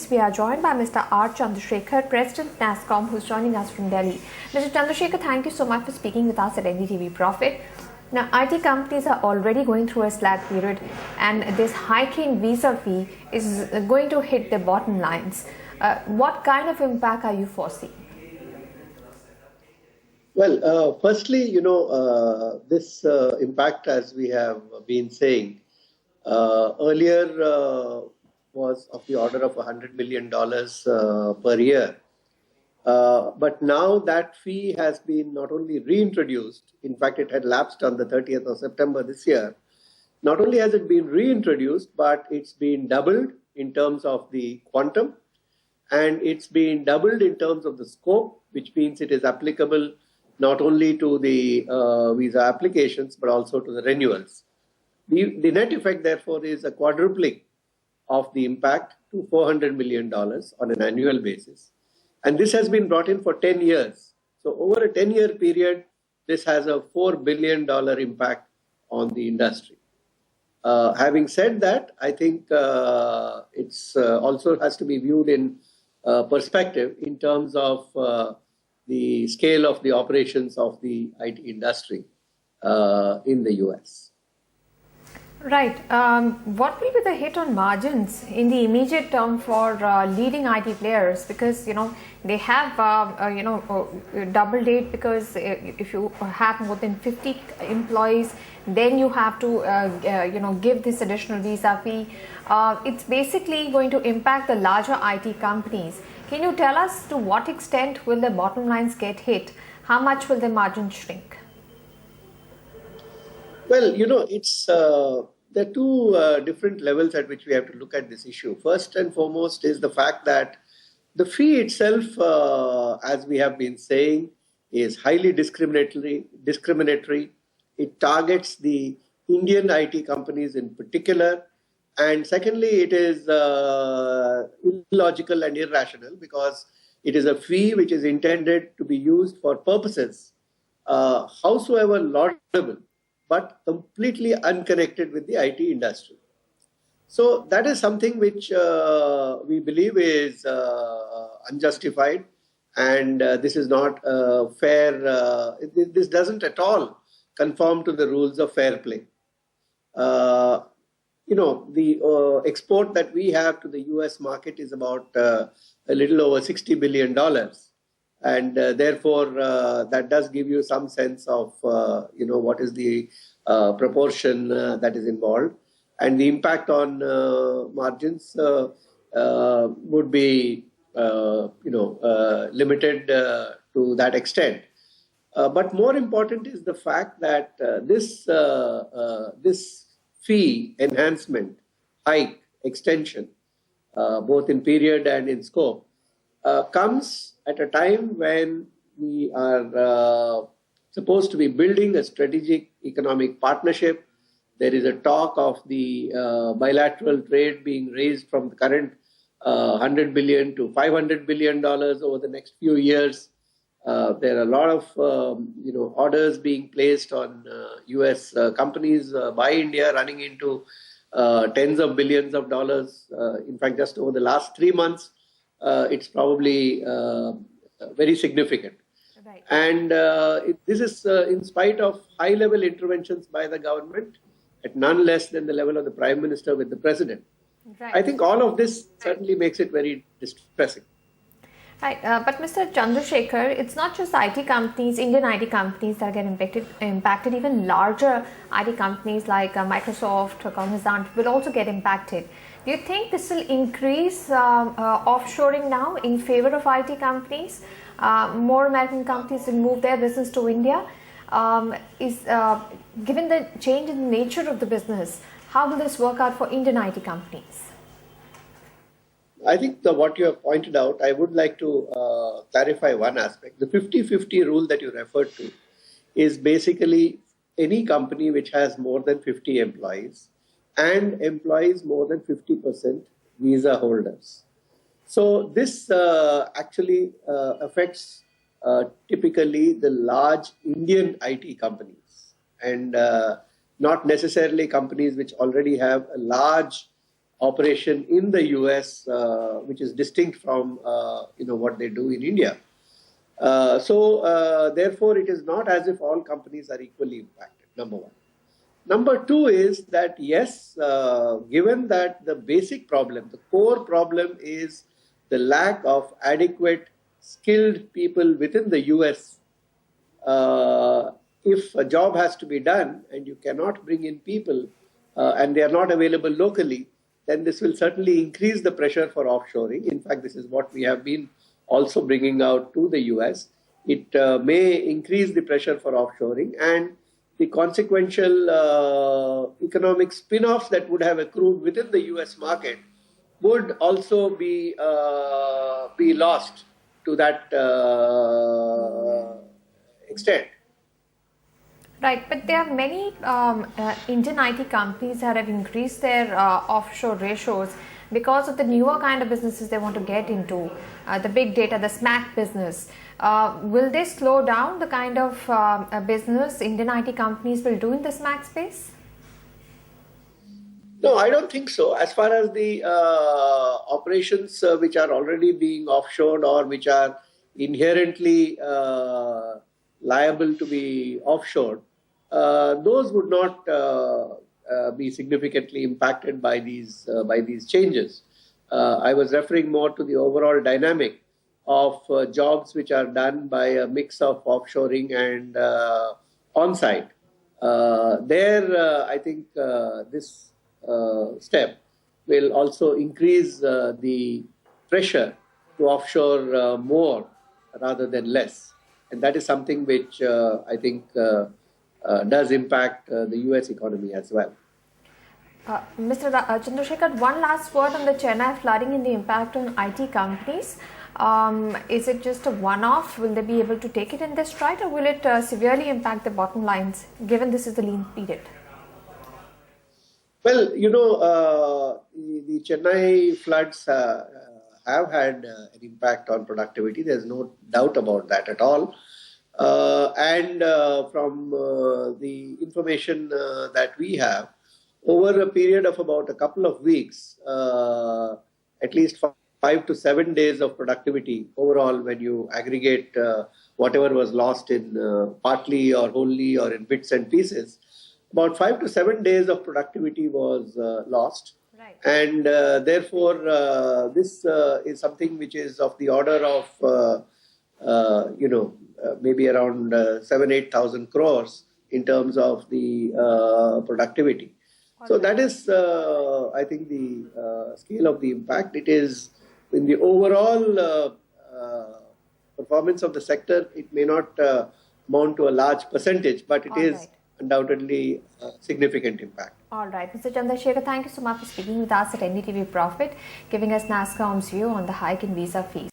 Markets, we are joined by Mr. R. Chandrashekhar, President Nasscom, who's joining us from Delhi. Mr. Chandrashekhar, thank you so much for speaking with us at NDTV Profit. Now, IT companies are already going through a slack period, and this hiking visa fee is going to hit their bottom lines. What kind of impact are you foreseeing? Well, firstly, this impact, as we have been saying, earlier was of the order of $100 million per year. But now that fee has been not only reintroduced, in fact, it had lapsed on the 30th of September this year. Not only has it been reintroduced, but it's been doubled in terms of the quantum, and it's been doubled in terms of the scope, which means it is applicable not only to the visa applications, but also to the renewals. The net effect, therefore, is a quadrupling of the impact to $400 million on an annual basis. And this has been brought in for 10 years. So over a 10-year period, this has a $4 billion impact on the industry. Having said that, I think it's also has to be viewed in perspective in terms of the scale of the operations of the IT industry in the US. Right. What will be the hit on margins in the immediate term for leading IT players? Because they have double rate, because if you have more than 50 employees, then you have to give this additional visa fee. It's basically going to impact the larger IT companies. Can you tell us to what extent will the bottom lines get hit? How much will the margin shrink? Well, it's there are two different levels at which we have to look at this issue. First and foremost is the fact that the fee itself, as we have been saying, is highly discriminatory. It targets the Indian IT companies in particular. And secondly, it is illogical and irrational because it is a fee which is intended to be used for purposes howsoever laudable, but completely unconnected with the IT industry. So that is something which we believe is unjustified, and this is not fair. This doesn't at all conform to the rules of fair play. The export that we have to the US market is about a little over $60 billion. And therefore, that does give you some sense of, what is the proportion that is involved. And the impact on margins would be, limited to that extent. But more important is the fact that this fee enhancement, hike, extension, both in period and in scope, comes at a time when we are supposed to be building a strategic economic partnership. There is a talk of the bilateral trade being raised from the current $100 billion to $500 billion over the next few years. There are a lot of orders being placed on US companies by India, running into tens of billions of dollars. In fact, just over the last 3 months, it's probably very significant. Right. And this is in spite of high-level interventions by the government at none less than the level of the Prime Minister with the President. Right. I think all of this certainly makes it very distressing. Right, but Mr. Chandrashekhar, it's not just IT companies, Indian IT companies that get impacted. Even larger IT companies like Microsoft or Cognizant will also get impacted. Do you think this will increase offshoring now in favor of IT companies? More American companies will move their business to India. Given the change in the nature of the business, how will this work out for Indian IT companies? I think what you have pointed out, I would like to clarify one aspect. The 50-50 rule that you referred to is basically any company which has more than 50 employees and employs more than 50% visa holders. So this actually affects typically the large Indian IT companies and not necessarily companies which already have a large operation in the US, which is distinct from what they do in India. Therefore, it is not as if all companies are equally impacted, number one. Number two is that, yes, given that the basic problem, the core problem is the lack of adequate skilled people within the US. If a job has to be done and you cannot bring in people and they are not available locally, then this will certainly increase the pressure for offshoring. In fact, this is what we have been also bringing out to the US. It may increase the pressure for offshoring, and the consequential economic spin-offs that would have accrued within the US market would also be lost to that extent. Right, but there are many Indian IT companies that have increased their offshore ratios because of the newer kind of businesses they want to get into, the big data, the SMAC business. Will they slow down the kind of business Indian IT companies will do in the SMAC space? No, I don't think so. As far as the operations which are already being offshored or which are inherently liable to be offshored, those would not be significantly impacted by these changes. I was referring more to the overall dynamic of jobs which are done by a mix of offshoring and on-site. I think this step will also increase the pressure to offshore more rather than less. And that is something which I think does impact the US economy as well. Mr. Chandrashekhar, one last word on the Chennai flooding and the impact on IT companies. Is it just a one-off? Will they be able to take it in their stride, or will it severely impact the bottom lines, given this is the lean period? Well, the Chennai floods have had an impact on productivity. There's no doubt about that at all. From the information that we have, over a period of about a couple of weeks, at least 5 to 7 days of productivity overall, when you aggregate whatever was lost in partly or wholly or in bits and pieces, about 5 to 7 days of productivity was lost. Right. And therefore, this is something which is of the order of, maybe around 7,000-8,000 crores in terms of the productivity. So that is, I think, the scale of the impact. It is in the overall performance of the sector. It may not amount to a large percentage, but it is undoubtedly a significant impact. All right, Mr. Chandrashekhar, thank you so much for speaking with us at NDTV Profit, giving us Nasscom's view on the hike in visa fees.